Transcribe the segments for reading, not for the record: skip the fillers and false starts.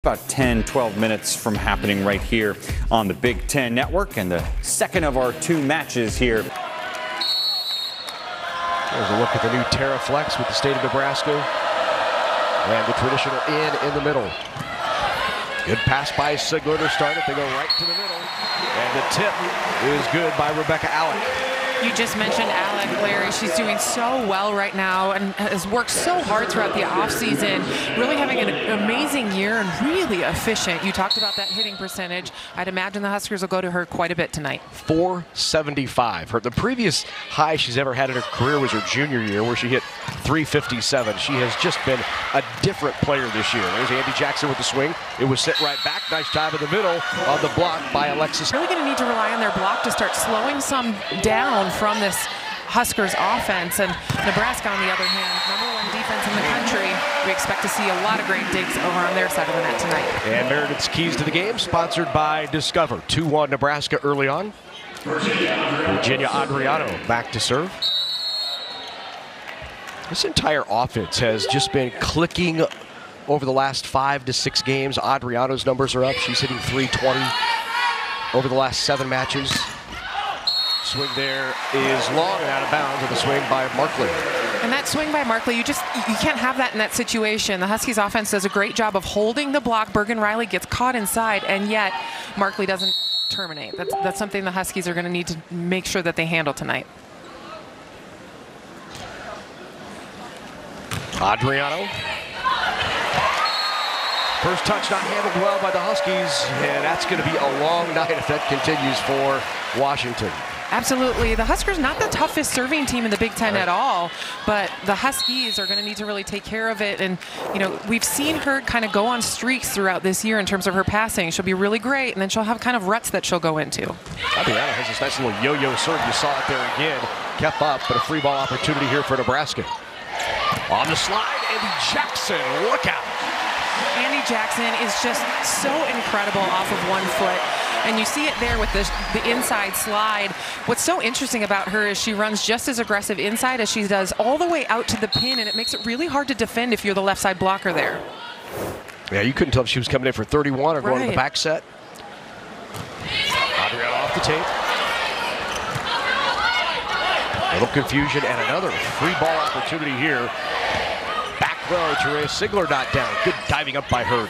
About 10, 12 minutes from happening right here on the Big Ten Network, and the second of our two matches here. There's a look at the new TerraFlex with the state of Nebraska. And the traditional in the middle. Good pass by Sigler to start it. They go right to the middle. And the tip is good by Rebecca Alec. You just mentioned Alec, Larry. She's doing so well right now and has worked so hard throughout the offseason, really having an amazing year and really efficient. You talked about that hitting percentage. I'd imagine the Huskers will go to her quite a bit tonight. 475. The previous high she's ever had in her career was her junior year, where she hit 357. She has just been a different player this year. There's Andy Jackson with the swing. It was sent right back. Nice job in the middle on the block by Alexis. Really going to need to rely on their block to start slowing some down from this Huskers offense. And Nebraska, on the other hand, #1 defense in the country. We expect to see a lot of great digs over on their side of the net tonight. And Meredith's Keys to the Game, sponsored by Discover. 2-1 Nebraska early on. Virginia Adriano back to serve. This entire offense has just been clicking over the last 5 to 6 games. Adriano's numbers are up. She's hitting 320 over the last 7 matches. Swing there is long and out of bounds with a swing by Markley. And that swing by Markley, you can't have that in that situation. The Huskies offense does a great job of holding the block. Bergen-Riley gets caught inside, and yet Markley doesn't terminate. That's something the Huskies are going to need to make sure that they handle tonight. Adriano. First touch not handled well by the Huskies, and that's going to be a long night if that continues for Washington. Absolutely. The Huskers not the toughest serving team in the Big Ten at all, but the Huskies are going to need to really take care of it. And, you know, we've seen her kind of go on streaks throughout this year in terms of her passing. She'll be really great, and then she'll have kind of ruts that she'll go into. Adriano has this nice little yo-yo serve. You saw it there again. Kept up, but a free ball opportunity here for Nebraska. On the slide, Andy Jackson. Look out. Andy Jackson is just so incredible off of 1 foot. And you see it there with the inside slide. What's so interesting about her is she runs just as aggressive inside as she does all the way out to the pin, and it makes it really hard to defend if you're the left side blocker there. Yeah, you couldn't tell if she was coming in for 31 or going to the back set. Adriano off the tape. A little confusion and another free ball opportunity here. Back row, Therese Sigler not down. Good diving up by Hurd.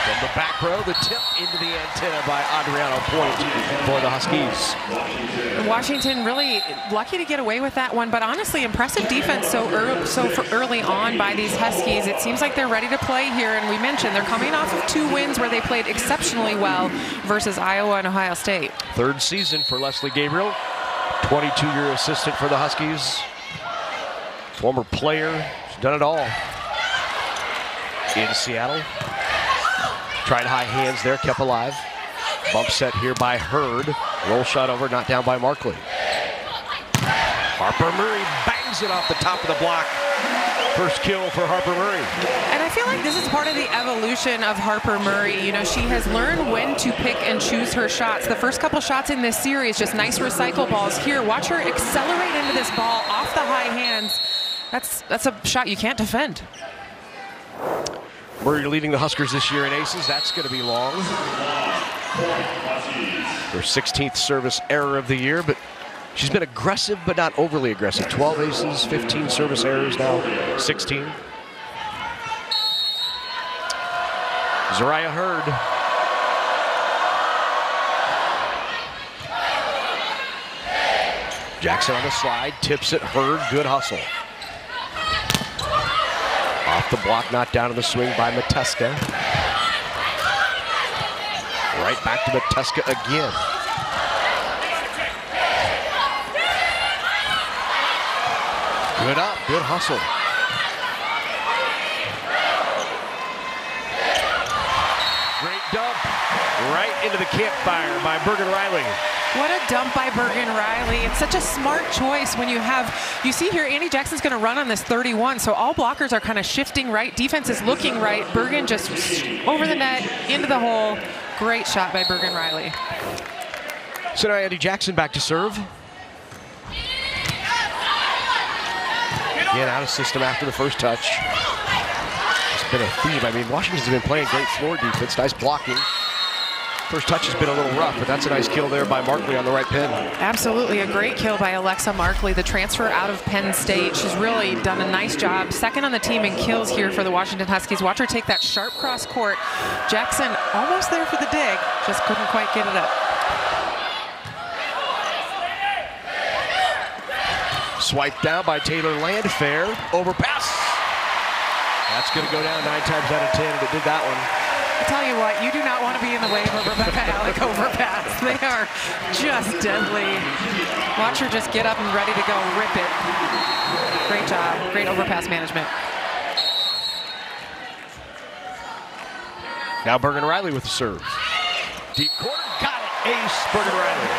From the back row, the tip into the antenna by Adriano. Point for the Huskies. Washington really lucky to get away with that one, but honestly, impressive defense so early on by these Huskies. It seems like they're ready to play here, and we mentioned they're coming off of 2 wins where they played exceptionally well versus Iowa and Ohio State. 3rd season for Leslie Gabriel, 22-year assistant for the Huskies. Former player, she's done it all in Seattle. Tried high hands there, kept alive. Bump set here by Hurd. Roll shot over, not down by Markley. Harper Murray bangs it off the top of the block. First kill for Harper Murray. And I feel like this is part of the evolution of Harper Murray. You know, she has learned when to pick and choose her shots. The first couple shots in this series, just nice recycle balls. Here, watch her accelerate into this ball off the high hands. That's a shot you can't defend. Murray leading the Huskers this year in aces. That's going to be long. Her 16th service error of the year, but she's been aggressive, but not overly aggressive. 12 aces, 15 service errors now, 16. Zariah Hurd. Jackson on the slide, tips it, Hurd, good hustle. Off the block, not down to the swing by Mateska. Right back to Mateska again. Good up, good hustle. Great dump right into the campfire by Bergen-Riley. What a dump by Bergen-Riley. It's such a smart choice when you see here Andy Jackson's going to run on this 31, so all blockers are kind of shifting right. Defense is looking right. Bergen just over the net, into the hole. Great shot by Bergen-Riley. So now Andy Jackson back to serve. Again, out of system after the first touch. been a theme. I mean, Washington's been playing great floor defense, nice blocking. First touch has been a little rough, but that's a nice kill there by Markley on the right pin. Absolutely a great kill by Alexa Markley, the transfer out of Penn State. She's really done a nice job. Second on the team in kills here for the Washington Huskies. Watch her take that sharp cross court. Jackson almost there for the dig, just couldn't quite get it up. Swiped down by Taylor Landfair. Overpass. That's going to go down 9 times out of 10, and it did that one. I tell you what, you do not want to be in the way of a Rebecca Alec overpass. They are just deadly. Watch her just get up and ready to go, rip it. Great job, great overpass management. Now Bergen Riley with the serve. Deep corner, got it. Ace, Bergen Riley.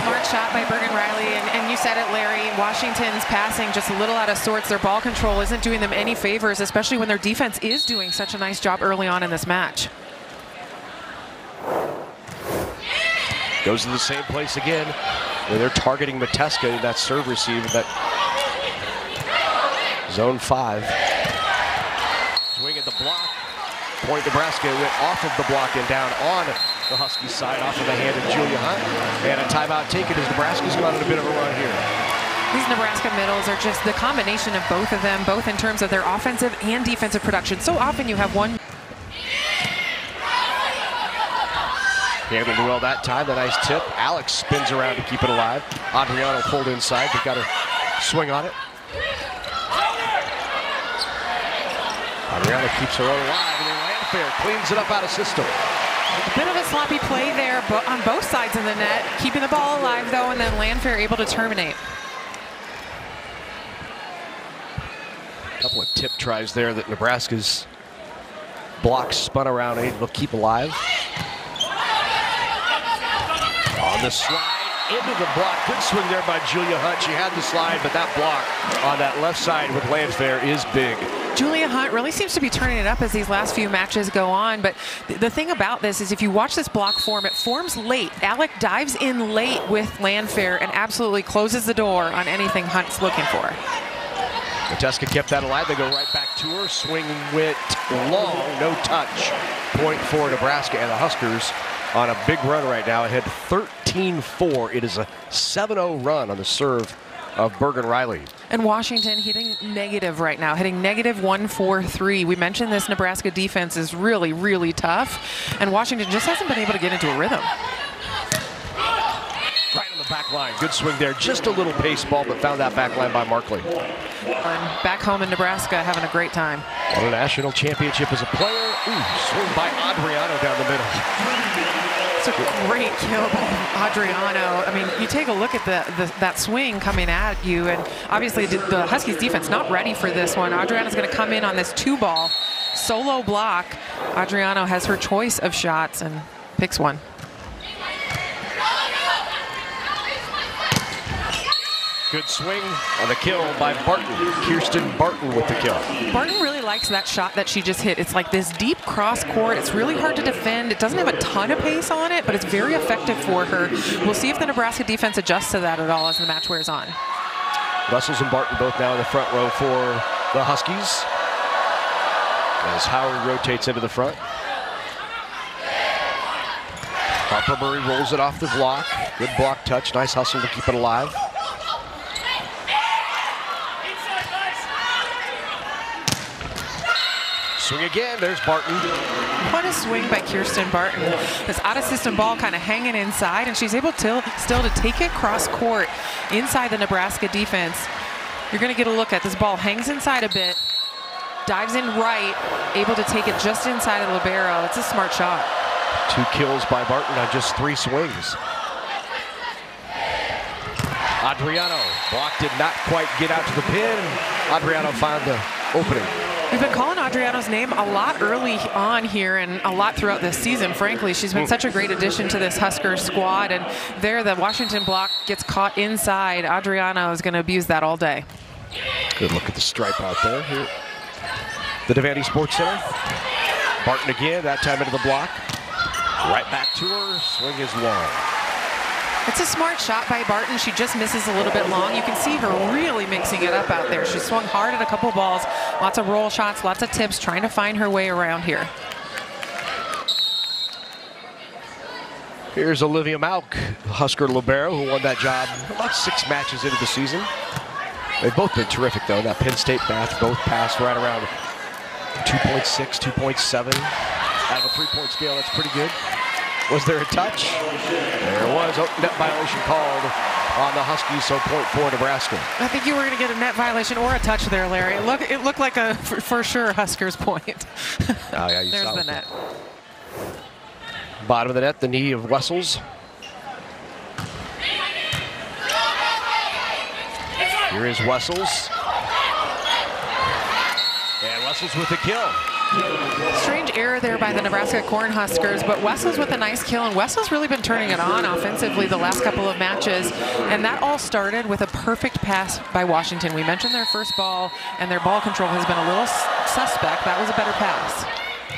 Smart shot by Bergen Riley, and you said it, Larry. Washington's passing just a little out of sorts. Their ball control isn't doing them any favors, especially when their defense is doing such a nice job early on in this match. Goes in the same place again, where they're targeting Mateska in that serve receive. That zone 5. Swing at the block. Point Nebraska went off of the block and down on the Huskies side, off of the hand of Julia Hunt. And a timeout taken as Nebraska's gone on a bit of a run here. These Nebraska middles are just the combination of both of them, both in terms of their offensive and defensive production. So often you have one. Handled well that time, the nice tip. Alex spins around to keep it alive. Adriano pulled inside, but got her swing on it. Adriano keeps her own alive, and then Landfair cleans it up out of system. A bit of a sloppy play there on both sides of the net, keeping the ball alive though, and then Landfair able to terminate. A couple of tip tries there that Nebraska's blocks spun around and able to keep alive. On the slide, into the block. Good swing there by Julia Hunt. She had the slide, but that block on that left side with Landfair is big. Julia Hunt really seems to be turning it up as these last few matches go on, but the thing about this is if you watch this block form, it forms late. Alec dives in late with Landfair and absolutely closes the door on anything Hunt's looking for. Mateska kept that alive. They go right back to her. Swing went long, no touch. Point for Nebraska, and the Huskers on a big run right now, ahead 13-4. It is a 7-0 run on the serve of Bergen Riley. And Washington hitting negative right now, hitting -143. We mentioned this Nebraska defense is really, really tough, and Washington just hasn't been able to get into a rhythm. Right on the back line. Good swing there. Just a little pace ball, but found that back line by Markley. And back home in Nebraska, having a great time. Won a national championship as a player. Ooh, swing by Adriano down the middle. It's a great kill by Adriano. I mean, you take a look at that swing coming at you, and obviously the Huskies defense not ready for this one. Adriano's going to come in on this 2-ball solo block. Adriano has her choice of shots and picks one. Good swing on the kill by Barton. Kirsten Barton with the kill. Barton really likes that shot that she just hit. It's like this deep cross court. It's really hard to defend. It doesn't have a ton of pace on it, but it's very effective for her. We'll see if the Nebraska defense adjusts to that at all as the match wears on. Russels and Barton both now in the front row for the Huskies, as Howard rotates into the front. Harper Murray rolls it off the block. Good block touch. Nice hustle to keep it alive. Swing again, there's Barton. What a swing by Kirsten Barton. This out-of-system ball kind of hanging inside, and she's able to still to take it cross court inside the Nebraska defense. You're going to get a look at this ball, hangs inside a bit, dives in right, able to take it just inside of the libero. It's a smart shot. 2 kills by Barton on just 3 swings. Adriano, block did not quite get out to the pin. Adriano found the opening. We've been calling Adriano's name a lot early on here and a lot throughout this season, frankly. She's been such a great addition to this Husker squad, and there the Washington block gets caught inside. Adriano is going to abuse that all day. Good look at the stripe out there here. The Devaney Sports Center. Barton again, that time into the block. Right back to her, swing is long. It's a smart shot by Barton. She just misses a little bit long. You can see her really mixing it up out there. She swung hard at a couple balls, Lots of roll shots, lots of tips, trying to find her way around here. Here's Olivia Mauk, Husker libero, who won that job about 6 matches into the season. They've both been terrific, though. That Penn State match, both passed right around 2.6, 2.7. Out of a 3-point scale, that's pretty good. Was there a touch? There was. Oh, net violation called on the Huskies, so point for Nebraska. I think you were going to get a net violation or a touch there, Larry. It looked like a, for sure, Huskers point. Oh, yeah, There's the net. Bottom of the net, the knee of Wessels. Here is Wessels. And Wessels with the kill. Strange error there by the Nebraska Cornhuskers, but Wessels with a nice kill, and Wessels really been turning it on offensively the last couple of matches, and that all started with a perfect pass by Washington. We mentioned their first ball, and their ball control has been a little suspect. That was a better pass.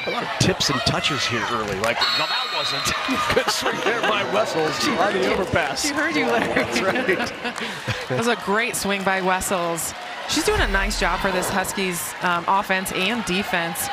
A lot of tips and touches here early. Like, no, that wasn't. Good swing there by Wessels on the overpass. She heard you, Larry. That's right. It was a great swing by Wessels. She's doing a nice job for this Huskies offense and defense.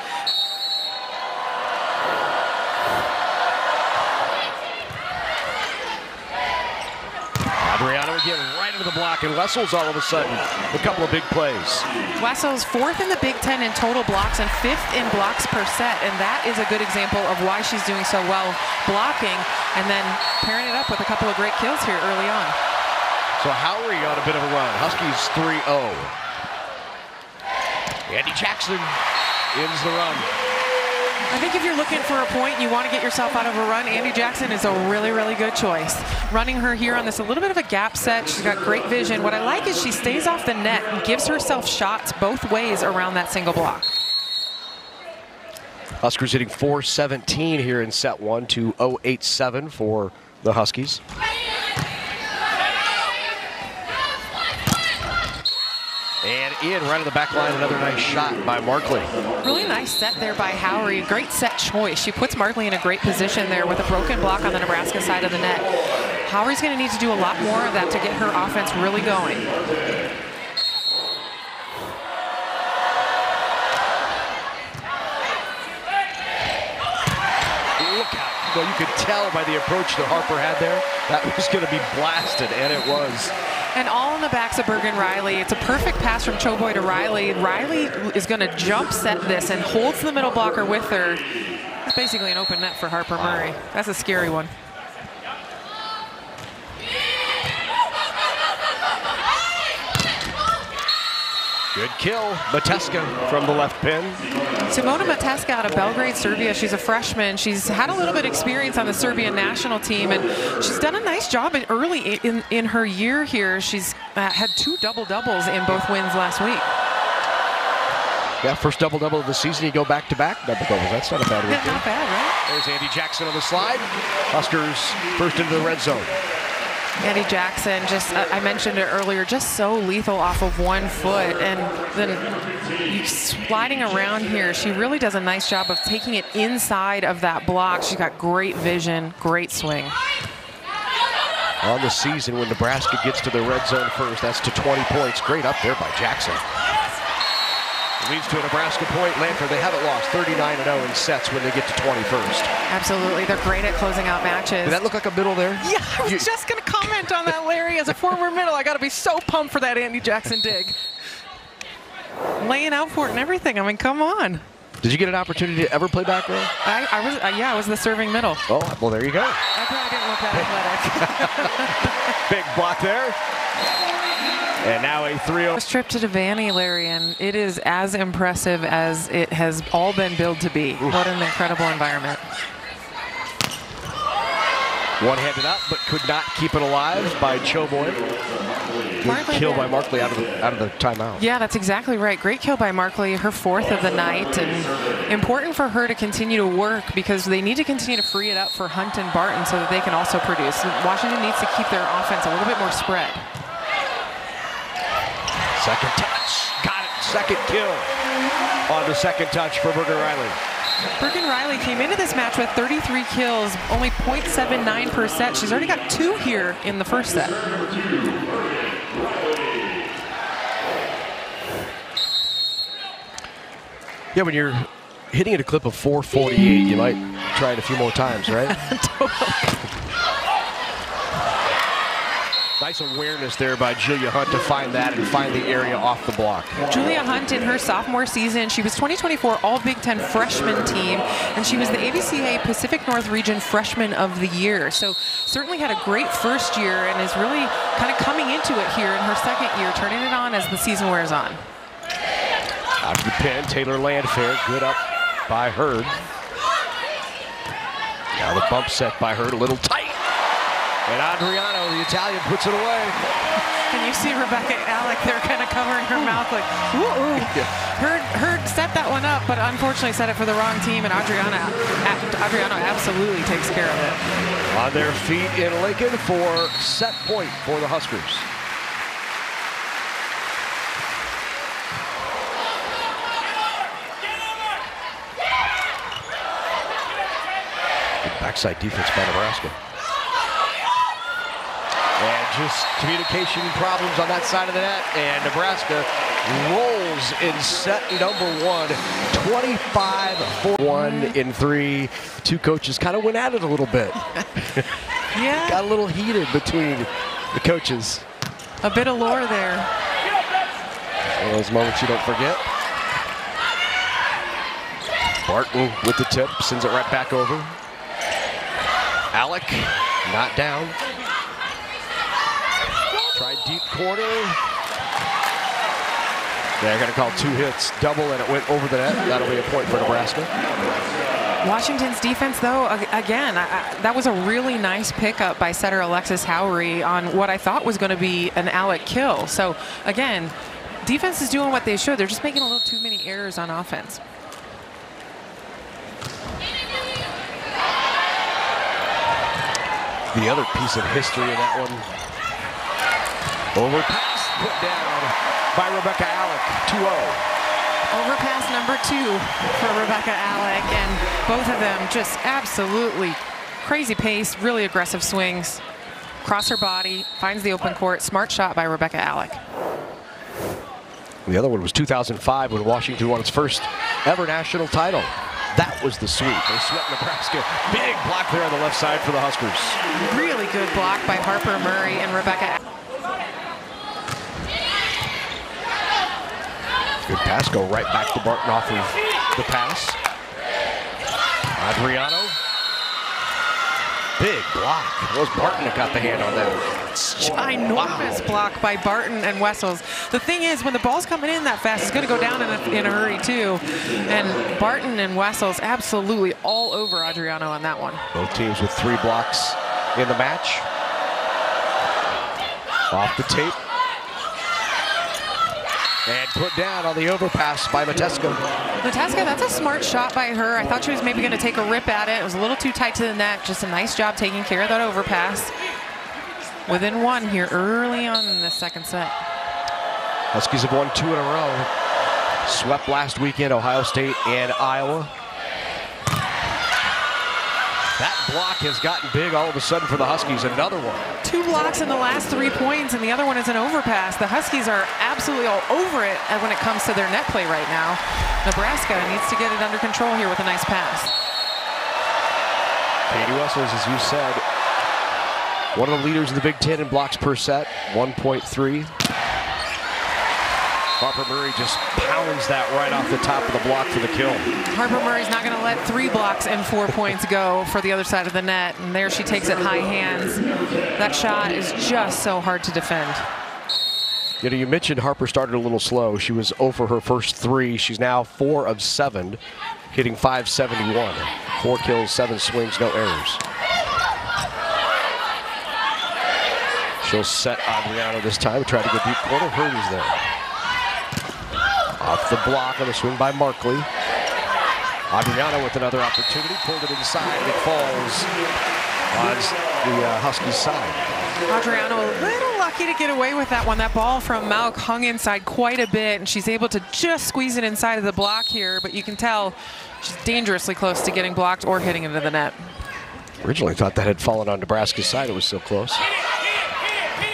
Adriano again right into the block, and Wessels all of a sudden a couple of big plays. Wessels 4th in the Big Ten in total blocks and 5th in blocks per set, and that is a good example of why she's doing so well blocking, and then pairing it up with a couple of great kills here early on. So Howry on a bit of a run. Huskies 3-0. Andy Jackson ends the run. I think if you're looking for a point, you want to get yourself out of a run, Andy Jackson is a really, really good choice. Running her here on this a little bit of a gap set. She's got great vision. What I like is she stays off the net and gives herself shots both ways around that single block. Huskers hitting 417 here in set 1 to 087 for the Huskies. And in right on the back line, another nice shot by Markley. Really nice set there by Howry. Great set choice. She puts Markley in a great position there with a broken block on the Nebraska side of the net. Howry's going to need to do a lot more of that to get her offense really going. Look out. Well, you could tell by the approach that Harper had there, that was going to be blasted, and it was. And all in the backs of Bergen Riley. It's a perfect pass from Choboy to Riley. Riley is going to jump set this and holds the middle blocker with her. It's basically an open net for Harper Murray. That's a scary one. Good kill. Mateska from the left pin. Simona Mateska out of Belgrade, Serbia. She's a freshman. She's had a little bit of experience on the Serbian national team, and she's done a nice job early in her year here. She's had 2 double-doubles in both wins last week. Yeah, first double-double of the season. You go back-to-back double-doubles. That's not a bad weekend. Not bad, right? There's Andy Jackson on the slide. Huskers first into the red zone. Andy Jackson, just I mentioned it earlier, just so lethal off of 1 foot, and then sliding around here. She really does a nice job of taking it inside of that block. She's got great vision, great swing. On the season, when Nebraska gets to the red zone first, that's to 20 points. Great up there by Jackson. Leads to a Nebraska point. Lanford, they haven't lost 39-0 in sets when they get to 21st. Absolutely. They're great at closing out matches. Did that look like a middle there? Yeah, I was just going to comment on that, Larry. As a former middle, I got to be so pumped for that Andy Jackson dig. Laying out for it and everything. I mean, come on. Did you get an opportunity to ever play back row? I was the serving middle. Oh, well, there you go. I probably didn't look that athletic. Big block there. And now a 3-0. First trip to Devaney, Larry, and it is as impressive as it has all been billed to be. Ooh. What an incredible environment. One-handed up, but could not keep it alive by Choboy. Good kill by Markley out of the timeout. Yeah, that's exactly right. Great kill by Markley, her 4th of the night, and important for her to continue to work because they need to continue to free it up for Hunt and Barton so that they can also produce. Washington needs to keep their offense a little bit more spread. Second touch. Got it. Second kill on the second touch for Bergen Riley. Bergen Riley came into this match with 33 kills, only 0.79%. She's already got 2 here in the first set. Yeah, when you're hitting at a clip of 448, you might try it a few more times, right? Totally. Nice awareness there by Julia Hunt to find that and find the area off the block. Julia Hunt in her sophomore season, she was 2024 All Big Ten Freshman Team, and she was the ABCA Pacific North Region Freshman of the Year. So certainly had a great first year and is really kind of coming into it here in her second year, turning it on as the season wears on. Out of the pin, Taylor Landfair, good up by Hurd. Now the bump set by Hurd, a little tight. And Adriano, the Italian, puts it away. And you see Rebecca Alec there kind of covering her mouth like, ooh. Yeah. Hurd set that one up, but unfortunately set it for the wrong team, and Adriano absolutely takes care of it. On their feet in Lincoln for set point for the Huskers. Good backside defense by Nebraska. And just communication problems on that side of the net, and Nebraska rolls in set number 1, 25-4. 1 in 3. Two coaches kind of went at it a little bit. Yeah. Got a little heated between the coaches. A bit of lore there. One of those moments you don't forget. Barton with the tip, sends it right back over. Alec, not down. Tried deep corner. They're going to call 2 hits, double, and it went over the net. That'll be a point for Nebraska. Washington's defense, though, again, that was a really nice pickup by setter Alexis Howery on what I thought was going to be an Alec kill. So, again, defense is doing what they should. They're just making a little too many errors on offense. The other piece of history in that one. Overpass put down by Rebecca Alec, 2-0. Overpass number 2 for Rebecca Alec, and both of them just absolutely crazy pace, really aggressive swings. Cross her body, finds the open court, smart shot by Rebecca Alec. The other one was 2005 when Washington won its first ever national title. That was the sweep. They swept Nebraska. Big block there on the left side for the Huskers. Really good block by Harper Murray and Rebecca. Good pass, go right back to Barton off of the pass. Adriano. Big block. It was Barton that got the hand on that. Ginormous block by Barton and Wessels. The thing is, when the ball's coming in that fast, it's going to go down in a hurry, too. And Barton and Wessels absolutely all over Adriano on that one. Both teams with 3 blocks in the match. Off the tape. And put down on the overpass by Mateska. Mateska, that's a smart shot by her. I thought she was maybe going to take a rip at it. It was a little too tight to the net. Just a nice job taking care of that overpass. Within 1 here early on in the second set. Huskies have won 2 in a row. Swept last weekend Ohio State and Iowa. That block has gotten big all of a sudden for the Huskies. Another one. 2 blocks in the last 3 points, and the other one is an overpass. The Huskies are absolutely all over it when it comes to their net play right now. Nebraska needs to get it under control here with a nice pass. Katie Wessels, as you said, one of the leaders in the Big Ten in blocks per set, 1.3. Harper Murray just pounds that right off the top of the block for the kill. Harper Murray's not going to let 3 blocks and 4 points go for the other side of the net, and there she takes it high hands. That shot is just so hard to defend. You know, you mentioned Harper started a little slow. She was 0 for her first 3. She's now 4 of 7, hitting .571. 4 kills, 7 swings, no errors. She'll set Adriano this time. Try to go deep corner. Hurd is there. Off the block on a swing by Markley. Adriano with another opportunity. Pulled it inside. It falls on the Huskies side. Adriano a little lucky to get away with that one. That ball from Malk hung inside quite a bit, and she's able to just squeeze it inside of the block here, but you can tell she's dangerously close to getting blocked or hitting into the net. Originally thought that had fallen on Nebraska's side. It was so close.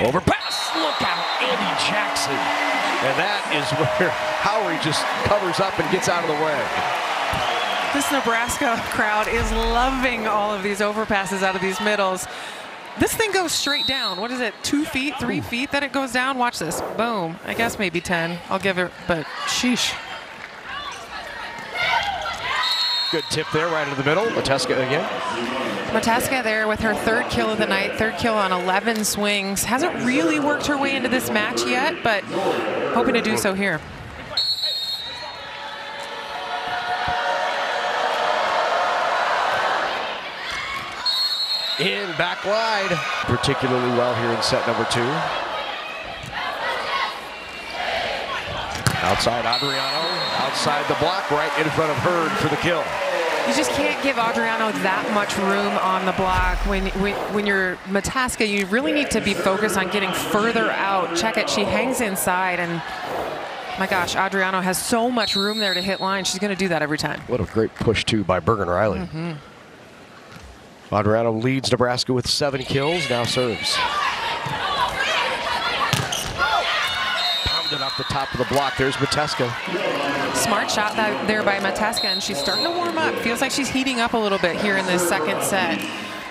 Overpass. Look out. Andy Jackson And that is where Howery just covers up and gets out of the way. This Nebraska crowd is loving all of these overpasses out of these middles. This thing goes straight down. What is it, 2 feet, 3 feet that it goes down? Watch this. Boom. I guess maybe 10. I'll give it, but sheesh. Good tip there, right into the middle. Mateska again. Mateska there with her 3rd kill of the night, 3rd kill on 11 swings. Hasn't really worked her way into this match yet, but hoping to do so here. In back wide, particularly well here in set number 2. Outside Adriano, outside the block, right in front of Hurd for the kill. You just can't give Adriano that much room on the block. When you're Mateska, you really need to be focused on getting further out. Check it, she hangs inside, and my gosh, Adriano has so much room there to hit line. She's going to do that every time. What a great push, too, by Bergen Riley. Adriano leads Nebraska with 7 kills, now serves. Pounded off the top of the block. There's Mateska. Smart shot there by Mateska, and she's starting to warm up. Feels like she's heating up a little bit here in this 2nd set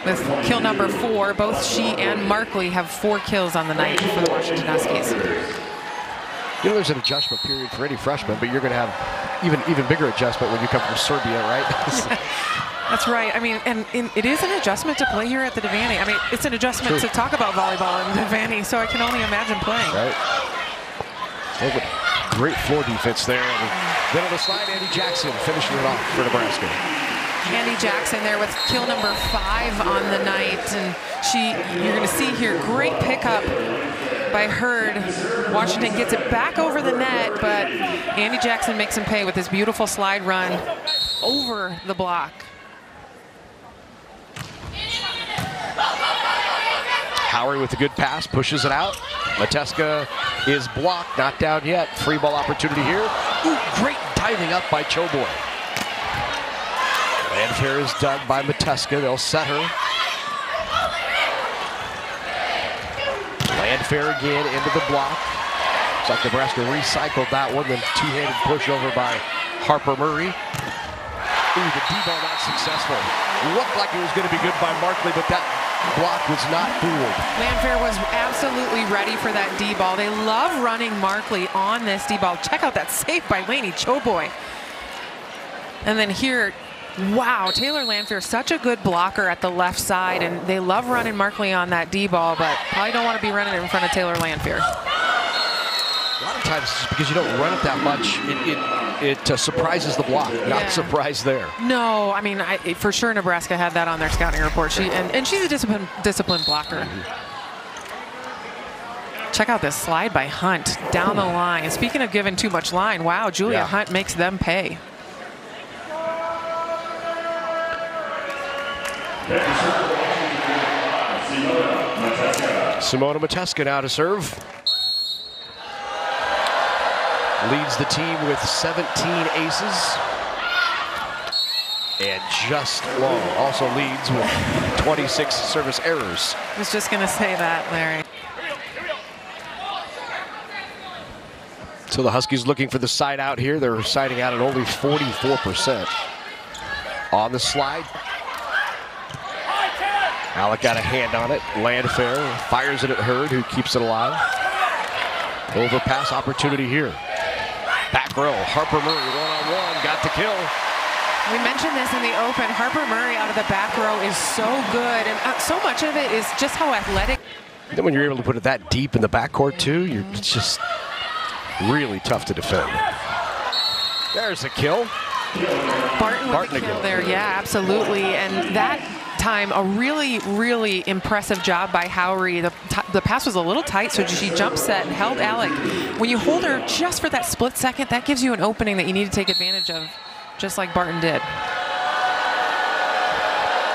with kill number 4. Both she and Markley have 4 kills on the night for the Washington Huskies. You know, there's an adjustment period for any freshman, but you're going to have even bigger adjustment when you come from Serbia, right? That's right. I mean, and it is an adjustment to play here at the Devaney. I mean, it's an adjustment to talk about volleyball in Devaney, so I can only imagine playing. Right. Well, great floor defense there. And then on the slide, Andy Jackson finishing it off for Nebraska. Andy Jackson there with kill number 5 on the night, and you're going to see here, great pickup by Hurd. Washington gets it back over the net, but Andy Jackson makes him pay with his beautiful slide run over the block. Howery with a good pass, pushes it out. Mateska is blocked, not down yet. Free ball opportunity here. Ooh, great diving up by Choboy. Landfair is dug by Mateska. They'll set her. Landfair again into the block. Looks like Nebraska recycled that one. Then two-handed push over by Harper Murray. Ooh, the D-ball not successful. Looked like it was going to be good by Markley, but that block was not fooled. Landfair was absolutely ready for that D-ball. They love running Markley on this D-ball. Check out that save by Lainey Choboy. And then here, wow, Taylor Landfair, such a good blocker at the left side, and they love running Markley on that D-ball, but probably don't want to be running it in front of Taylor Landfair. A lot of times, it's because you don't run it that much, it surprises the block. Not surprised there. No, I mean, for sure Nebraska had that on their scouting report. And she's a disciplined blocker. Check out this slide by Hunt down the line. And speaking of giving too much line, wow, Julia Hunt makes them pay. Simona Mateska now to serve. Leads the team with 17 aces. And just long. Also leads with 26 service errors. I was just going to say that, Larry. So the Huskies looking for the side out here. They're siding out at only 44%. On the slide. Alec got a hand on it. Landfair fires it at Hurd, who keeps it alive. Overpass opportunity here. Back row, Harper Murray one-on-one, got the kill. We mentioned this in the open. Harper Murray out of the back row is so good, and so much of it is just how athletic. Then when you're able to put it that deep in the backcourt too, it's just really tough to defend. There's a kill. Barton with the kill there, yeah, absolutely. And that time, a really, really impressive job by Howery. The pass was a little tight, so she jump set and held Alec. When you hold her just for that split second, that gives you an opening that you need to take advantage of, just like Barton did.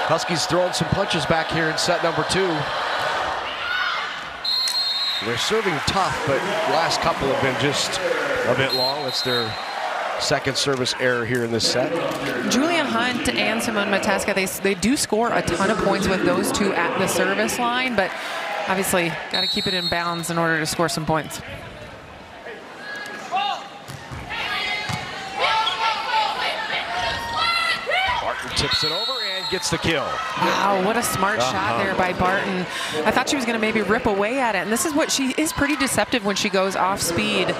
Huskies throwing some punches back here in set number 2. They're serving tough, but last couple have been just a bit long. That's their second service error here in this set. Julia Hunt and Simone Mateska, they do score a ton of points with those two at the service line, but obviously got to keep it in bounds in order to score some points. tips it over and gets the kill. Wow, what a smart shot there by Barton. I thought she was going to maybe rip away at it, and this is what she is pretty deceptive when she goes off speed.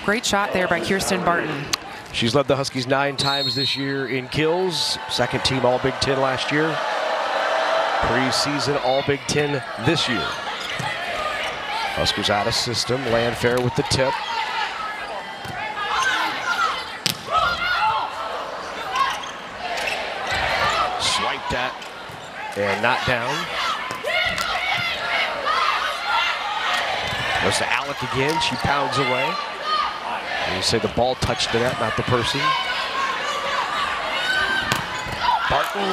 Great shot there by Kirsten Barton. She's led the Huskies 9 times this year in kills. Second team All Big Ten last year. Preseason All Big Ten this year. Huskers out of system. Landfair with the tip. Swiped at and not down. Goes to Alec again. She pounds away. And you say the ball touched the net, not the person. Barton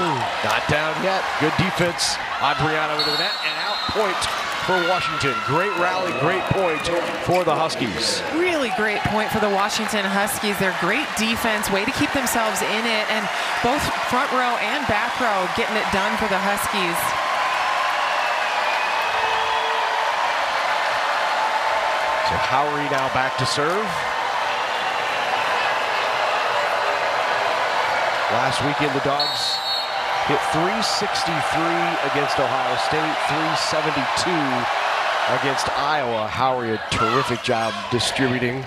not down yet. Good defense. Adriana with the net and out point for Washington. Great rally, great point for the Huskies. Really great point for the Washington Huskies. They're great defense, way to keep themselves in it, and both front row and back row getting it done for the Huskies. So Howery now back to serve. Last weekend, the Dogs hit 363 against Ohio State, 372 against Iowa. Howery, a terrific job distributing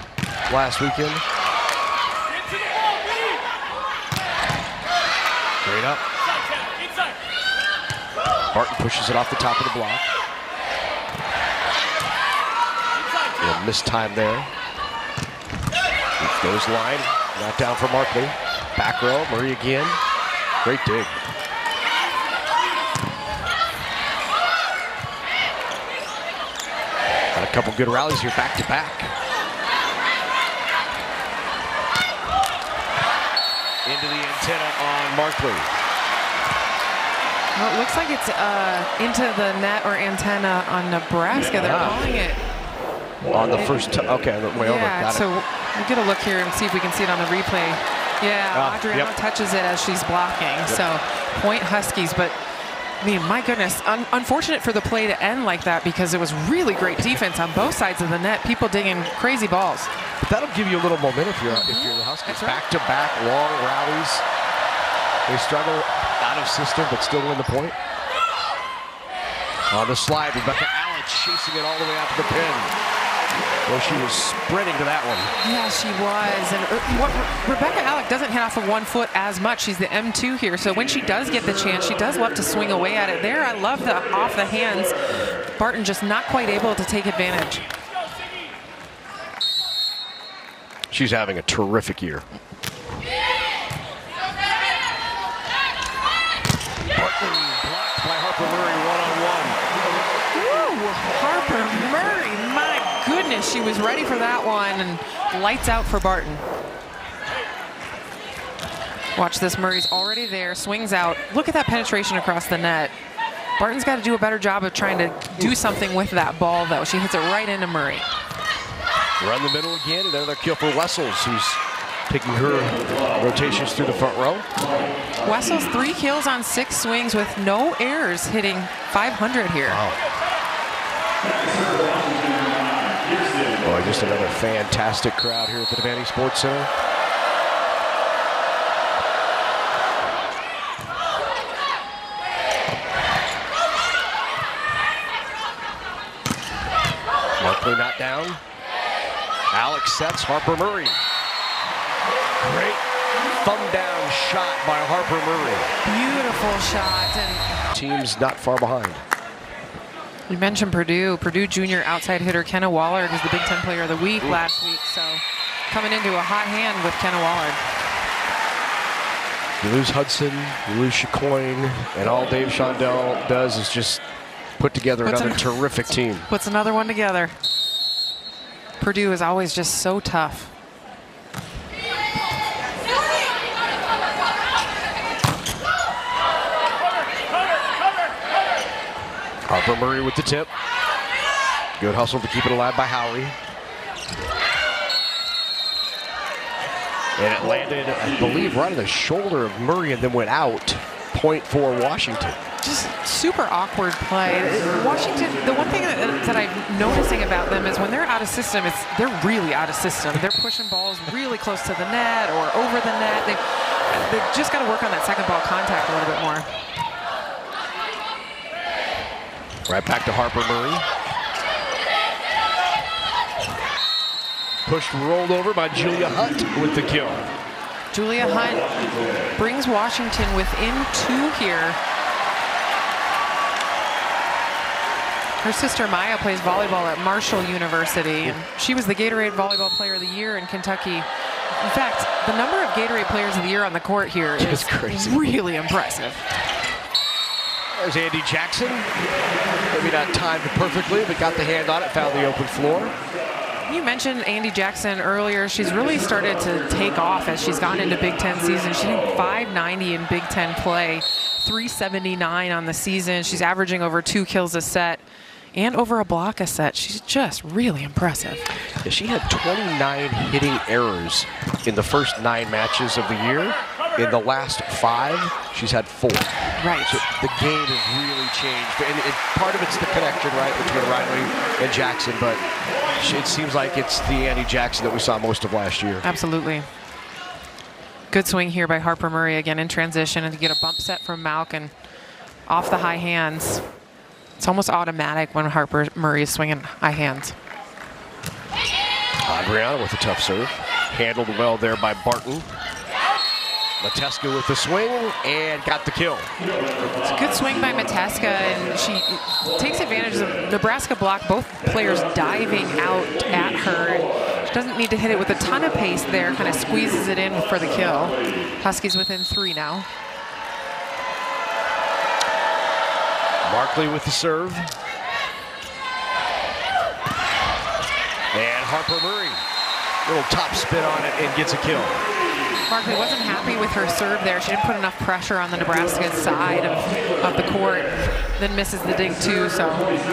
last weekend. Straight up. Barton pushes it off the top of the block. A missed time there. Goes line, not down for Markley. Back row, Murray again. Great dig. Got a couple good rallies here, back to back. Into the antenna on Markley. Well, it looks like it's into the net or antenna on Nebraska. They're calling it. On the first, okay, way over. Got so it. we'll get a look here and see if we can see it on the replay. Yeah, Adriana touches it as she's blocking. So point Huskies, but I mean, my goodness, unfortunate for the play to end like that because it was really great defense on both sides of the net. People digging crazy balls. But that'll give you a little momentum if you're the Huskies. That's right. Back-to-back long rallies. They struggle out of system, but still win the point. On the slide, Rebecca Allen chasing it all the way out to the pin. Well, she was sprinting to that one. Yeah, she was. And Rebecca Alec doesn't hit off of 1 foot as much. She's the M2 here. So when she does get the chance, she does love to swing away at it. There, I love the off the hands. Barton just not quite able to take advantage. She's having a terrific year. Barton blocked by Harper Murray one-on-one. Harper Murray, my goodness, she was ready for that one, and lights out for Barton. Watch this, Murray's already there, swings out. Look at that penetration across the net. Barton's got to do a better job of trying to do something with that ball, though. She hits it right into Murray. Run the middle again, another kill for Wessels, who's taking her rotations through the front row. Wessels 3 kills on 6 swings with no errors, hitting .500 here. Wow. Boy, just another fantastic crowd here at the Devaney Sports Center. Markley not down. Alex sets Harper Murray. Great thumb down shot by Harper Murray. Beautiful shot. And team's not far behind. you mentioned Purdue. Purdue junior outside hitter Kenna Wallard was the Big Ten Player of the Week last week. So coming into a hot hand with Kenna Wallard. You lose Hudson, you lose Chicoine, and all Dave Shondell does is just put together another terrific team. Puts another one together. Purdue is always just so tough. Harper Murray with the tip. Good hustle to keep it alive by Howery. And it landed, I believe, right on the shoulder of Murray and then went out. Point for Washington. Just super awkward play. Washington, the one thing that I'm noticing about them is when they're out of system, they're really out of system. They're pushing balls really close to the net or over the net. They just got to work on that second ball contact a little bit more. Right back to Harper Murray. Pushed, rolled over by Julia Hunt with the kill. Julia Hunt brings Washington within 2 here. Her sister Maya plays volleyball at Marshall University, and she was the Gatorade Volleyball Player of the Year in Kentucky. In fact, the number of Gatorade Players of the Year on the court here is crazy. Really impressive. There's Andy Jackson. Maybe not timed perfectly, but got the hand on it, found the open floor. You mentioned Andy Jackson earlier. She's really started to take off as she's gotten into Big Ten season. She's hitting .590 in Big Ten play, .379 on the season. She's averaging over 2 kills a set and over a block a set. She's just really impressive. Yeah, she had 29 hitting errors in the first 9 matches of the year. In the last 5, she's had 4. Right. So the game has really changed. And part of it's the connection, right, between Riley and Jackson, but it seems like it's the Andy Jackson that we saw most of last year. Absolutely. Good swing here by Harper Murray again in transition, and to get a bump set from Malkin off the high hands. It's almost automatic when Harper Murray is swinging high hands. Adriana with a tough serve. Handled well there by Barton. Mateska with the swing and got the kill. It's a good swing by Mateska, and she takes advantage of the Nebraska block, both players diving out at her. She doesn't need to hit it with a ton of pace there, kind of squeezes it in for the kill. Huskies within 3 now. Markley with the serve. And Harper Murray, little top spin on it and gets a kill. Markley wasn't happy with her serve there. She didn't put enough pressure on the Nebraska side of the court, then misses the dig too, so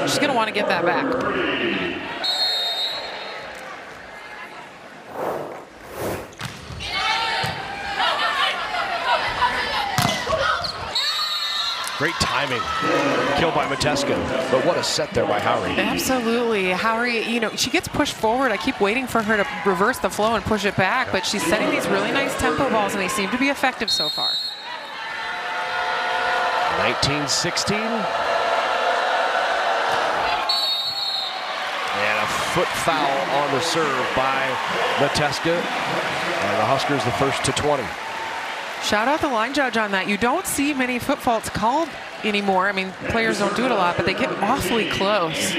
she's gonna want to get that back. Great timing. Kill by Mateska. But what a set there by Howry. Absolutely. Howry, you know, she gets pushed forward. I keep waiting for her to reverse the flow and push it back, but she's setting these really nice tempo balls, and they seem to be effective so far. 19-16. And a foot foul on the serve by Mateska. And the Huskers the first to 20. Shout out the line judge on that. You don't see many foot faults called anymore. I mean, players don't do it a lot, but they get awfully close.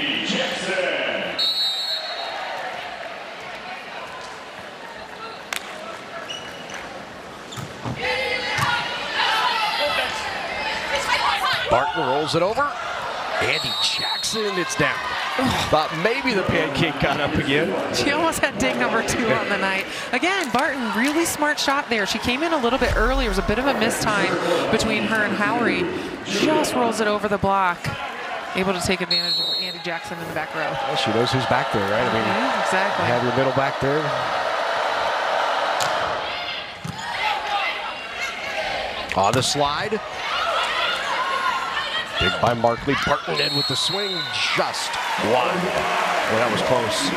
Barton rolls it over. Andy Jackson, it's down. Thought maybe the pancake got up again. She almost had dig number 2 on the night. Again, Barton, really smart shot there. She came in a little bit early. It was a bit of a mistime between her and Howry. Just rolls it over the block. Able to take advantage of Andy Jackson in the back row. Well, she knows who's back there, right? I mean, exactly. You have your middle back there. On the slide. Big by Markley. Barton in with the swing, just wide. Well, that was close.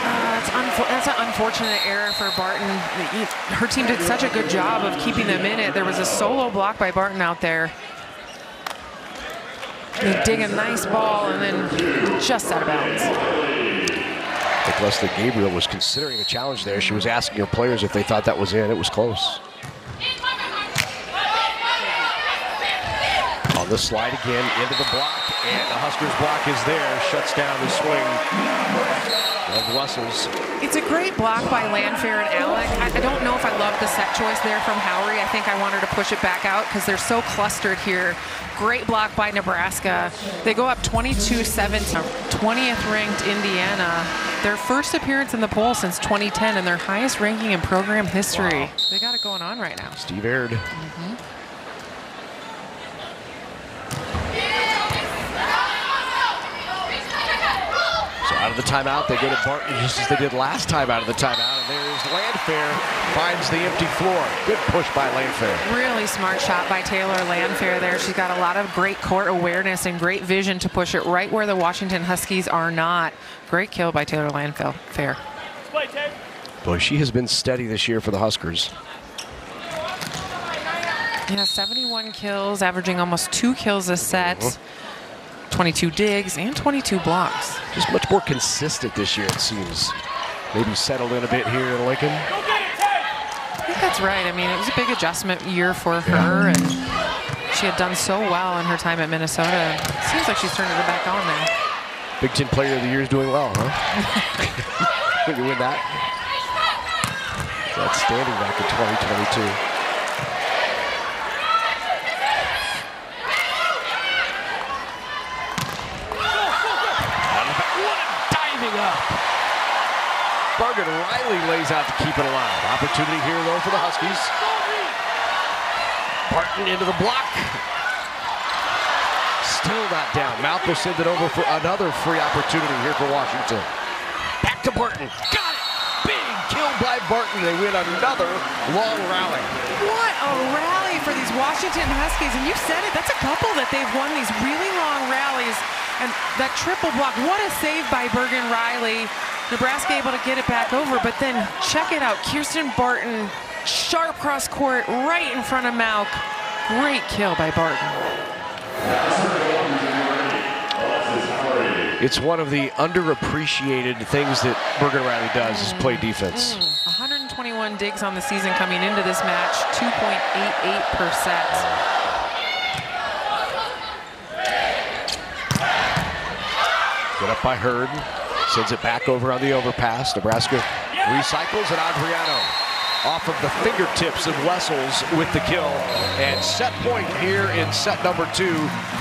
That's an unfortunate error for Barton. Her team did such a good job of keeping them in it. There was a solo block by Barton out there. They dig a nice ball and then just out of bounds. I think Leslie Gabriel was considering the challenge there. She was asking her players if they thought that was in. It was close. On the slide again, into the block, and the Huskers block is there, shuts down the swing of Wessels. It's a great block by Landfair and Alec. I don't know if I love the set choice there from Howry. I think I want her to push it back out because they're so clustered here. Great block by Nebraska. They go up 22-17, 20th ranked Indiana. Their first appearance in the poll since 2010 and their highest ranking in program history. Wow. They got it going on right now. Steve Aird. Out of the timeout, they go to Barton just as they did last time out of the timeout, and there's Landfair, finds the empty floor. Good push by Landfair. Really smart shot by Taylor Landfair there. She's got a lot of great court awareness and great vision to push it right where the Washington Huskies are not. Great kill by Taylor Landfair. Boy, she has been steady this year for the Huskers. Yeah, 71 kills, averaging almost 2 kills a set. 22 digs and 22 blocks. Just much more consistent this year, it seems. Maybe settled in a bit here in Lincoln. I think that's right. I mean, it was a big adjustment year for her, and she had done so well in her time at Minnesota. It seems like she's turning it back on there. Big Ten Player of the Year is doing well, huh? When you win that. That's standing back in 2022. Bargan Riley lays out to keep it alive. Opportunity here, though, for the Huskies. Barton into the block. Still not down. Mouth will send it over for another free opportunity here for Washington. Back to Barton. Got it! Big kill by Barton. They win another long rally. What a rally for these Washington Huskies. And you said it, that's a couple that they've won these really long rallies. And that triple block, what a save by Bargan Riley. Nebraska able to get it back over, but then check it out. Kirsten Barton, sharp cross court right in front of Malk. Great kill by Barton. It's one of the underappreciated things that Bargan Riley does is play defense. 121 digs on the season coming into this match, 2.88%. Get up by Hurd. Sends it back over on the overpass. Nebraska recycles, and Adriano off of the fingertips of Wessels with the kill. And set point here in set number 2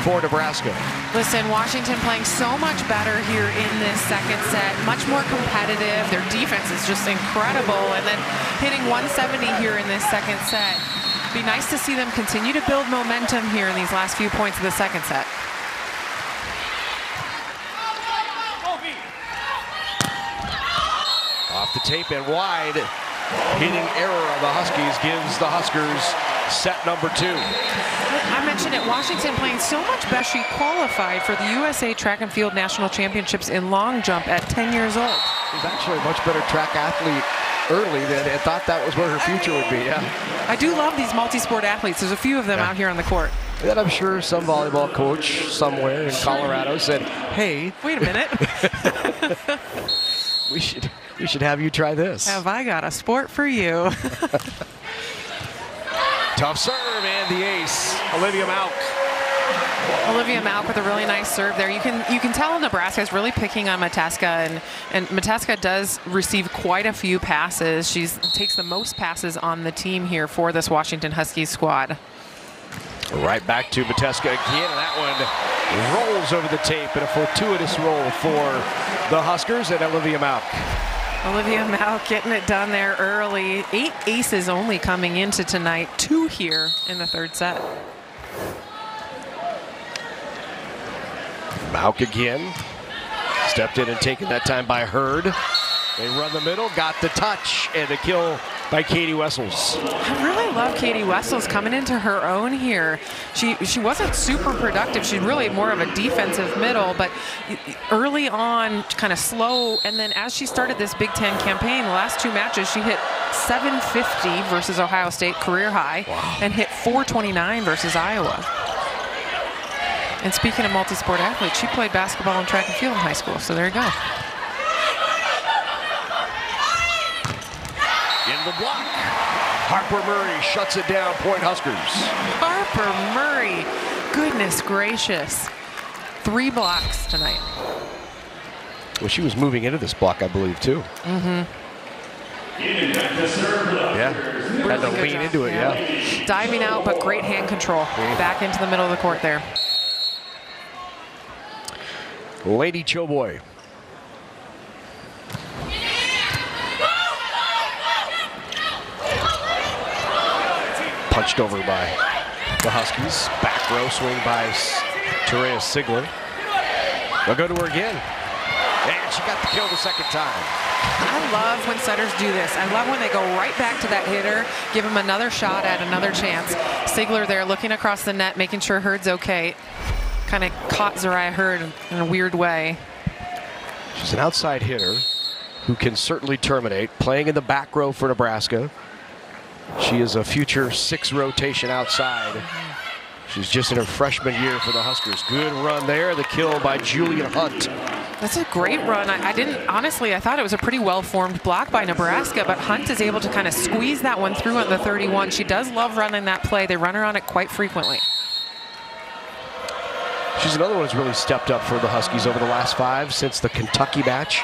for Nebraska. Listen, Washington playing so much better here in this second set. Much more competitive. Their defense is just incredible. And then hitting 170 here in this second set. Be nice to see them continue to build momentum here in these last few points of the second set. Off the tape and wide. Hitting error of the Huskies gives the Huskers set number 2. I mentioned it, Washington playing so much better. She qualified for the USA Track and Field National Championships in long jump at 10 years old. She's actually a much better track athlete early than I thought that was where her future would be. Yeah. I do love these multi-sport athletes. There's a few of them out here on the court. And I'm sure some volleyball coach somewhere in Colorado said, hey. Wait a minute. We should have you try this. Have I got a sport for you? Tough serve and the ace, Olivia Malk. Olivia Malk with a really nice serve there. You can tell Nebraska is really picking on Mataska, and Mataska does receive quite a few passes. She takes the most passes on the team here for this Washington Huskies squad. Right back to Mataska again, and that one rolls over the tape in a fortuitous roll for the Huskers and Olivia Malk. Olivia Malk getting it done there early. 8 aces only coming into tonight. 2 here in the third set. Malk again. Stepped in and taken that time by Hurd. They run the middle, got the touch, and a kill by Katie Wessels. I really love Katie Wessels coming into her own here. She wasn't super productive. She's really more of a defensive middle, but early on, kind of slow. And then as she started this Big Ten campaign, the last 2 matches, she hit 750 versus Ohio State, career high, and hit 429 versus Iowa. And speaking of multi-sport athletes, she played basketball and track and field in high school, so there you go. In the block. Harper Murray shuts it down, point Huskers. Harper Murray, goodness gracious. 3 blocks tonight. Well, she was moving into this block, I believe, too. Mm-hmm. Yeah, had to lean into it, yeah. Diving out, but great hand control. Back into the middle of the court there. Lady Choboy. Punched over by the Huskies. Back row swing by Terea Sigler. They'll go to her again. And she got the kill the second time. I love when setters do this. I love when they go right back to that hitter, give him another shot at another chance. Sigler there looking across the net, making sure Hurd's okay. Kind of caught Zariah Hurd in a weird way. She's an outside hitter who can certainly terminate. Playing in the back row for Nebraska. She is a future 6 rotation outside. She's just in her freshman year for the Huskers. Good run there. The kill by Julia Hunt. That's a great run. I didn't, honestly, I thought it was a pretty well-formed block by Nebraska, but Hunt is able to kind of squeeze that one through on the 31. She does love running that play. They run her on it quite frequently. She's another one who's really stepped up for the Huskies over the last 5 since the Kentucky match.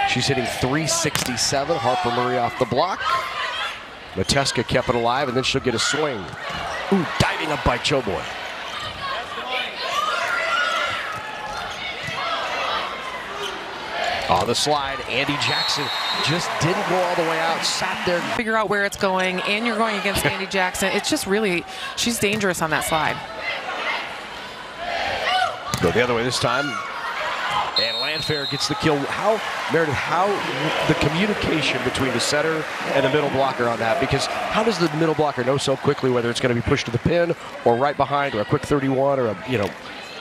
She's hitting .367. Harper Murray off the block. Mateska kept it alive, and then she'll get a swing. Ooh, diving up by Choboy. On the slide, Andy Jackson just didn't go all the way out, sat there. Figure out where it's going, and you're going against Andy Jackson. It's just really, she's dangerous on that slide. Go the other way this time. And Landfair gets the kill. Meredith, how the communication between the setter and the middle blocker on that? Because how does the middle blocker know so quickly whether it's going to be pushed to the pin or right behind or a quick 31 or a,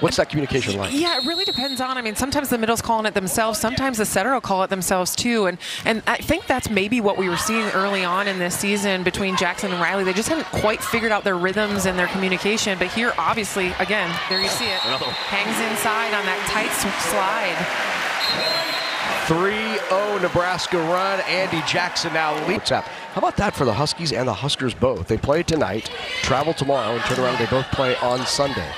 what's that communication like? Yeah, it really depends on, I mean, sometimes the middle's calling it themselves, sometimes the setter will call it themselves too, and I think that's maybe what we were seeing early on in this season between Jackson and Riley. They just hadn't quite figured out their rhythms and their communication, but here, obviously, again, there you see it, hangs inside on that tight slide. 3-0 Nebraska run. Andy Jackson now leads. How about that for the Huskies and the Huskers both? They play tonight, travel tomorrow, and turn around, they both play on Sunday.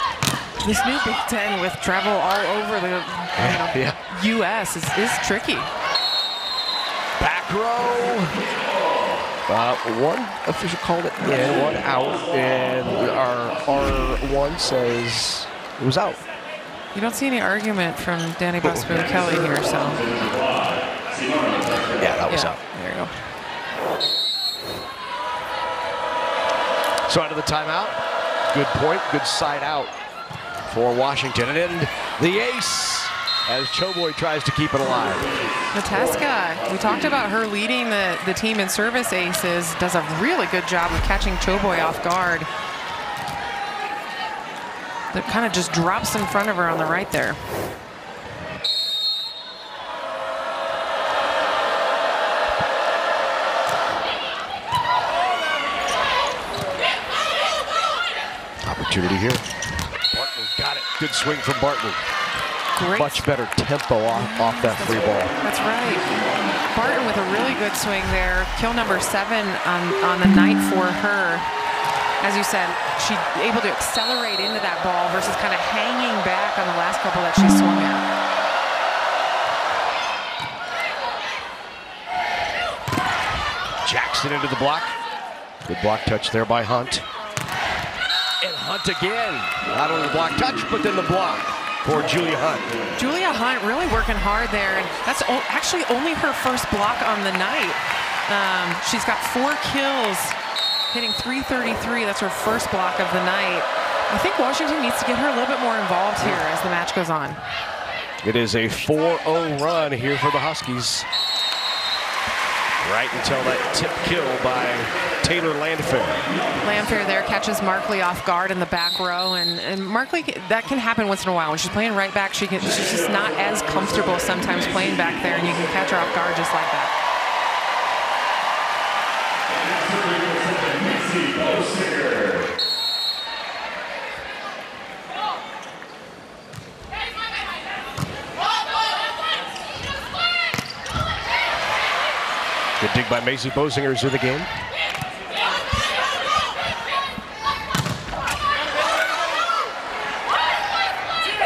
This new Big Ten with travel all over the U.S. is tricky. Back row. One official called it in, one out, and our R1 says it was out. You don't see any argument from Danny Bosco-Kelly here, so. Yeah, that was out. There you go. So out of the timeout. Good point, good side out for Washington. And then the ace as Choboy tries to keep it alive. Mateska, we talked about her leading the team in service aces, does a really good job of catching Choboy off guard. That kind of just drops in front of her on the right there. Opportunity here. Barton got it. Good swing from Barton. Great. Much better tempo off that free ball. That's right. Barton with a really good swing there. Kill number 7 on the night for her. As you said, she's able to accelerate into that ball versus kind of hanging back on the last couple that she swung at. Jackson into the block. Good block touch there by Hunt. And Hunt again. Not only the block touch, but then the block for Julia Hunt. Julia Hunt really working hard there, and that's actually only her first block on the night. She's got 4 kills. Hitting .333, that's her first block of the night. I think Washington needs to get her a little bit more involved here as the match goes on. It is a 4-0 run here for the Huskies. Right until that tip kill by Taylor Landfair. Landfair there catches Markley off guard in the back row, and Markley, that can happen once in a while. When she's playing right back, she's just not as comfortable sometimes playing back there, and you can catch her off guard just like that. Good dig by Macy Bosinger is in the game.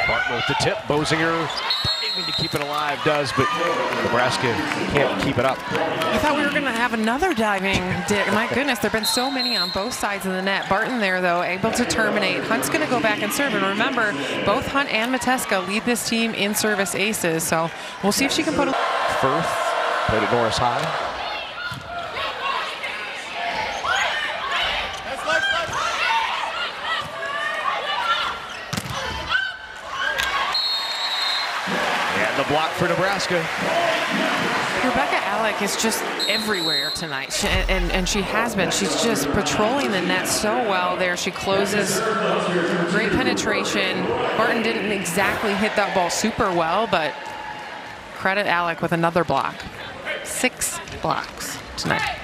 Barton with the tip. Bosinger aiming to keep it alive, does, but Nebraska can't keep it up. I thought we were going to have another diving dig. My goodness, there have been so many on both sides of the net. Barton there, though, able to terminate. Hunt's going to go back and serve. And remember, both Hunt and Mateska lead this team in service aces. So we'll see if she can put a... Firth played at Norris High. The block for Nebraska. Rebecca Alec is just everywhere tonight, and she has been. She's just patrolling the net so well there. She closes, great penetration. Barton didn't exactly hit that ball super well, but credit Alec with another block. 6 blocks tonight.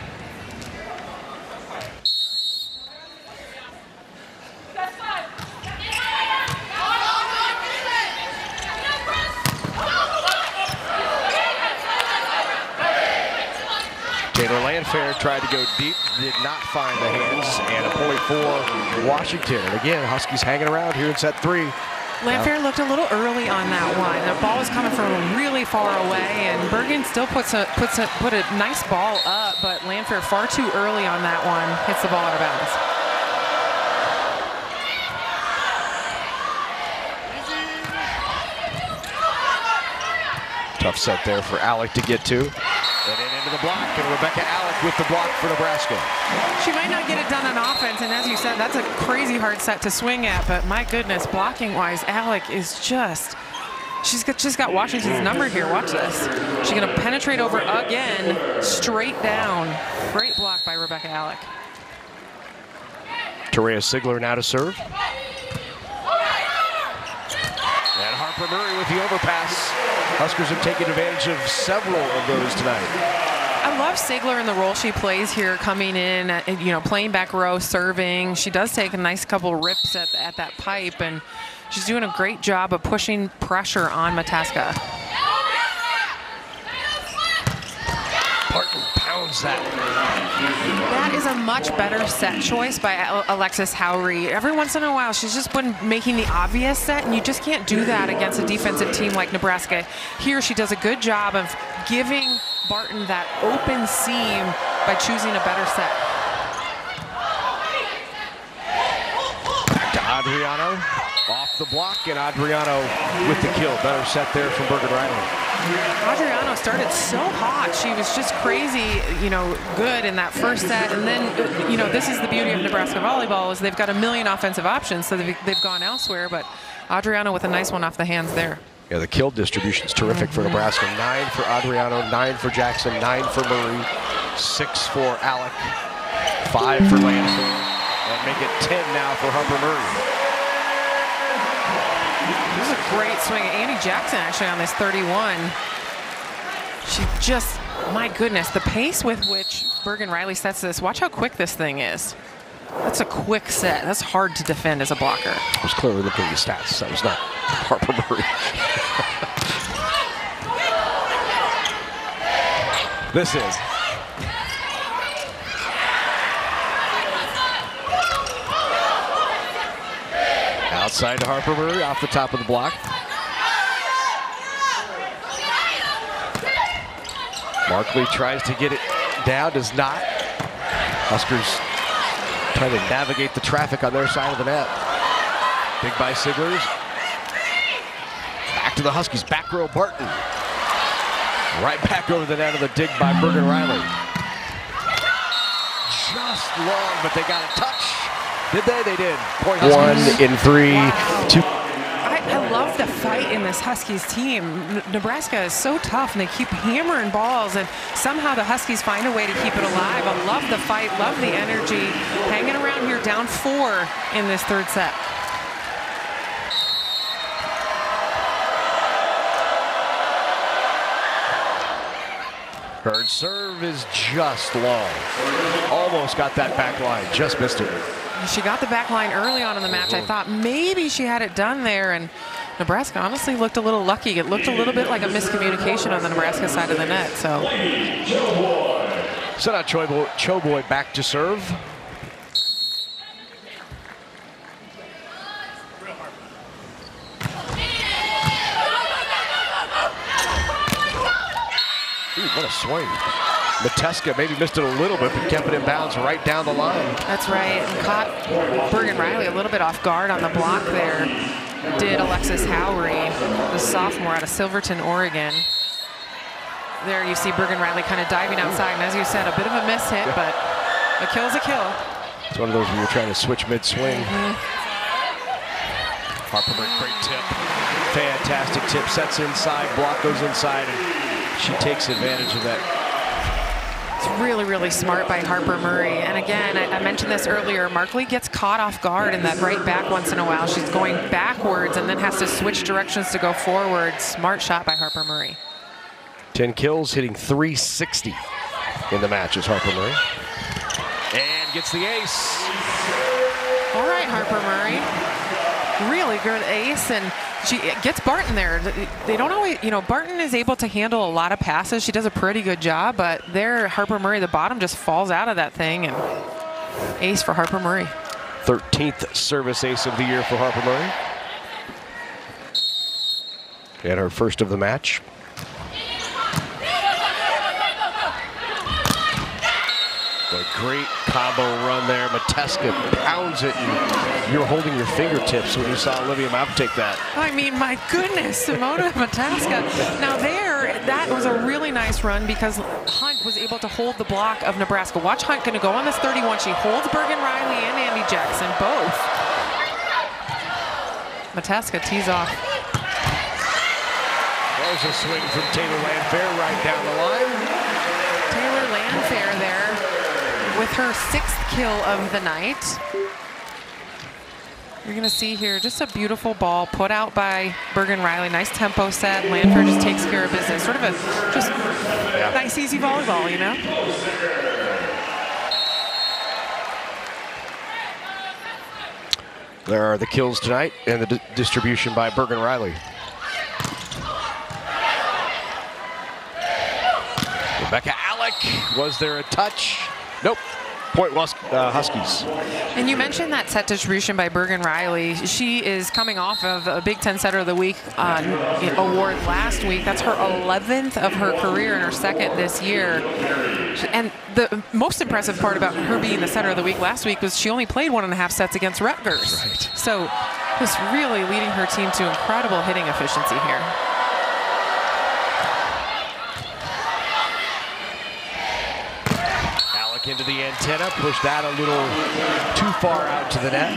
Taylor Landfair tried to go deep, did not find the hands, and a point for Washington. And again, Huskies hanging around here in set 3. Landfair looked a little early on that one. The ball was coming from really far away, and Bergen still put a nice ball up, but Landfair far too early on that one. Hits the ball out of bounds. Tough set there for Alec to get to. And then into the block, and Rebecca Alec with the block for Nebraska. She might not get it done on offense, and as you said, that's a crazy hard set to swing at, but my goodness, blocking-wise, Alec is she's just got Washington's number here. Watch this. She's going to penetrate over again, straight down. Great block by Rebecca Alec. Terea Sigler now to serve. And Harper Murray with the overpass. Huskers have taken advantage of several of those tonight. I love Sigler and the role she plays here, coming in, playing back row, serving. She does take a nice couple rips at that pipe, and she's doing a great job of pushing pressure on Mataska. Barton pounds that. That is a much better set choice by Alexis Howry. Every once in a while, she's just been making the obvious set, and you just can't do that against a defensive team like Nebraska. Here, she does a good job of giving Barton that open seam by choosing a better set. Back to Adriano, off the block, and Adriano with the kill. Better set there from Bergen Riley. Adriano started so hot. She was just crazy, good in that first set. And then, this is the beauty of Nebraska volleyball, is they've got a million offensive options, so they've gone elsewhere. But Adriano with a nice one off the hands there. Yeah, the kill distribution is terrific for Nebraska. 9 for Adriano, 9 for Jackson, 9 for Murray, 6 for Alec, 5 for Landfair, and make it 10 now for Harper Murray. This is a great swing. Annie Jackson actually on this 31. She just, my goodness, the pace with which Bergen Riley sets this. Watch how quick this thing is. That's a quick set. That's hard to defend as a blocker. I was clearly looking at the stats. That was not Harper Murray. This is. Outside to Harper Murray, off the top of the block. Markley tries to get it down, does not. Huskers trying to navigate the traffic on their side of the net. Big by Siglers. Back to the Huskies, back row Barton. Right back over the net of the dig by Bergen Riley. Just long, but they got a touch. Did they? They did. Point Huskies. 1 in 3. Wow. 2. I love the fight in this Huskies team. Nebraska is so tough, and they keep hammering balls, and somehow the Huskies find a way to keep it alive. I love the fight, love the energy. Hanging around here, down 4 in this third set. Her serve is just long. Almost got that back line, just missed it. She got the back line early on in the match. I thought maybe she had it done there, and Nebraska honestly looked a little lucky. It looked a little bit like a miscommunication on the Nebraska side of the net. So now Choboy back to serve. Ooh, what a swing. Mataska maybe missed it a little bit, but kept it in bounds right down the line. That's right. And caught Bergen Riley a little bit off guard on the block there. Did Alexis Howry, the sophomore out of Silverton, Oregon. There you see Bergen Riley kind of diving outside, and as you said, a bit of a miss hit, but a kill's a kill. It's one of those where you're trying to switch mid-swing. Harper, great tip. Fantastic tip. Sets inside, block goes inside, and she takes advantage of that. It's really, really smart by Harper Murray. And again, I mentioned this earlier, Markley gets caught off guard in that right back once in a while. She's going backwards and then has to switch directions to go forward. Smart shot by Harper Murray. 10 kills, hitting .360 in the match is Harper Murray. And gets the ace. All right, Harper Murray. really good ace, and she gets Barton there. They don't always, Barton is able to handle a lot of passes. She does a pretty good job, but there, Harper Murray, the bottom just falls out of that thing, and ace for Harper Murray. 13th service ace of the year for Harper Murray. And her first of the match. A great combo run there. Mateska pounds it, and you're holding your fingertips when you saw Olivia Maup take that. I mean, my goodness, Simona Mateska. Now that was a really nice run because Hunt was able to hold the block of Nebraska. Watch Hunt going to go on this 31. She holds Bergen Riley and Andy Jackson both. Mateska tees off. There's a swing from Taylor Landfair right down the line. Taylor Landfair there with her 6th kill of the night. You're going to see here just a beautiful ball put out by Bergen Riley. Nice tempo set. Landfair just takes care of business. Sort of a just nice, easy volleyball, you know? There are the kills tonight and the distribution by Bergen Riley. Rebecca Alec, was there a touch? Nope. Point Huskies. And you mentioned that set distribution by Bergen Riley. She is coming off of a Big Ten Setter of the Week award last week. That's her 11th of her career and her 2nd this year. And the most impressive part about her being the Setter of the Week last week was she only played 1.5 sets against Rutgers. Right. So just really leading her team to incredible hitting efficiency here. Into the antenna, push that a little too far out to the net.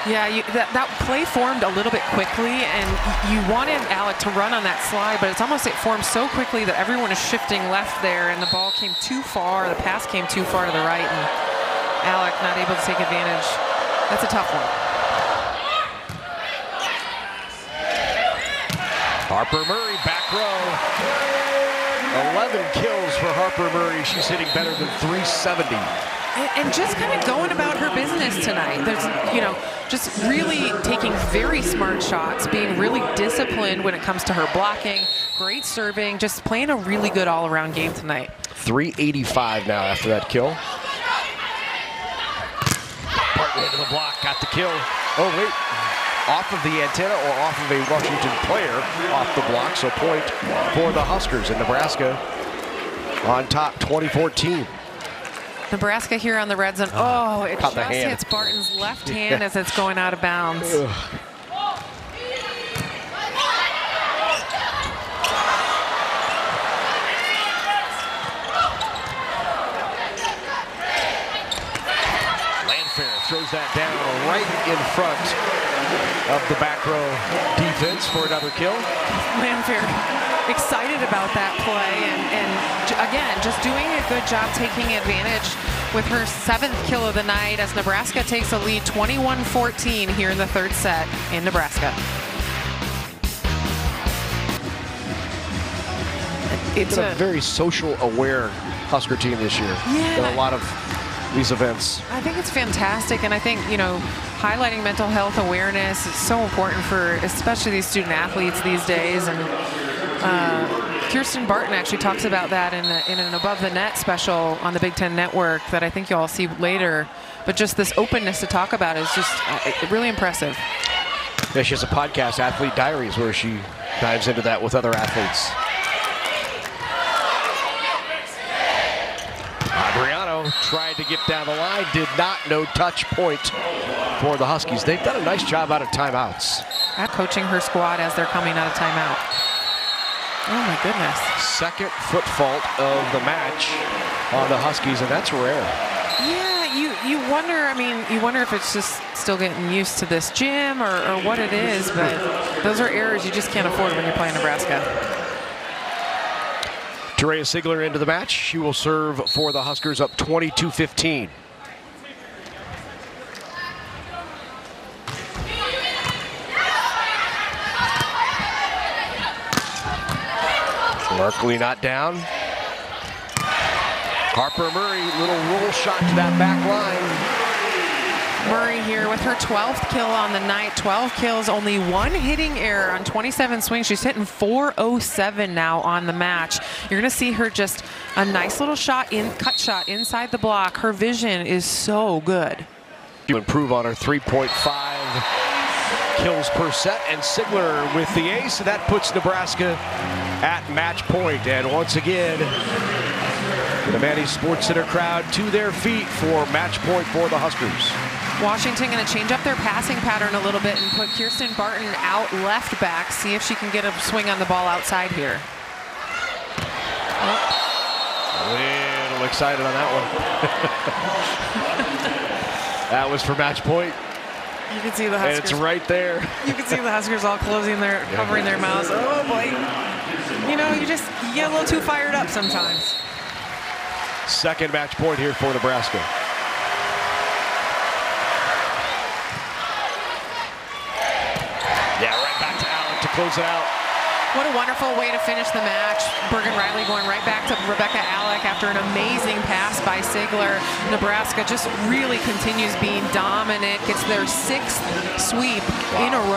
Yeah, that play formed a little bit quickly, and you wanted Alec to run on that slide, but it's almost, it formed so quickly that everyone is shifting left there, and the ball came too far, the pass came too far to the right, and Alec not able to take advantage. That's a tough one. Harper Murray, back row. 11 kills for Harper Murray. She's hitting better than 370. And just kind of going about her business tonight. There's, just really taking very smart shots, being really disciplined when it comes to her blocking, great serving, just playing a really good all-around game tonight. 385 now after that kill. Barton into the block, got the kill. Oh, wait. Off of the antenna or off of a Washington player off the block, so point for the Huskers, and Nebraska on top 2014. Nebraska here on the red zone. Oh, it just hits Barton's left hand as it's going out of bounds. Landfair throws that down right in front of the back row defense for another kill. Landfair excited about that play, and again, just doing a good job taking advantage with her 7th kill of the night as Nebraska takes a lead 21-14 here in the 3rd set in Nebraska. It's a very social aware Husker team this year. Yeah. In a lot of these events. I think it's fantastic, and I think, highlighting mental health awareness is so important for especially these student athletes these days. And Kirsten Barton actually talks about that in an Above the Net special on the Big Ten Network that I think you'll all see later. But just this openness to talk about is just really impressive. Yeah, she has a podcast, Athlete Diaries, where she dives into that with other athletes. Adriano tried to get down the line, did not. No touch point for the Huskies. They've done a nice job out of timeouts. Coaching her squad as they're coming out of timeout. Oh my goodness. 2nd foot fault of the match on the Huskies, and that's rare. Yeah, you wonder, you wonder if it's just still getting used to this gym or what it is, but those are errors you just can't afford when you're playing Nebraska. Terea Sigler into the match. She will serve for the Huskers up 22-15. Markley not down. Harper Murray, little roll shot to that back line. Murray here with her 12th kill on the night. 12 kills, only 1 hitting error on 27 swings. She's hitting .407 now on the match. You're going to see her just a nice little shot, cut shot inside the block. Her vision is so good. To improve on her 3.5 kills per set, and Sigler with the ace, and that puts Nebraska at match point. And once again, the Devaney Sports Center crowd to their feet for match point for the Huskers. Washington going to change up their passing pattern a little bit and put Kirsten Barton out left back. See if she can get a swing on the ball outside here. A little excited on that one. That was for match point. You can see the Huskers. And it's right there. You can see the Huskers all covering their mouths. Oh boy. You know, you get a little too fired up sometimes. Second match point here for Nebraska. Yeah, right back to Allen to close it out. What a wonderful way to finish the match. Bergen Riley going right back to Rebecca Alec after an amazing pass by Sigler. Nebraska just really continues being dominant. Gets their 6th sweep in a row.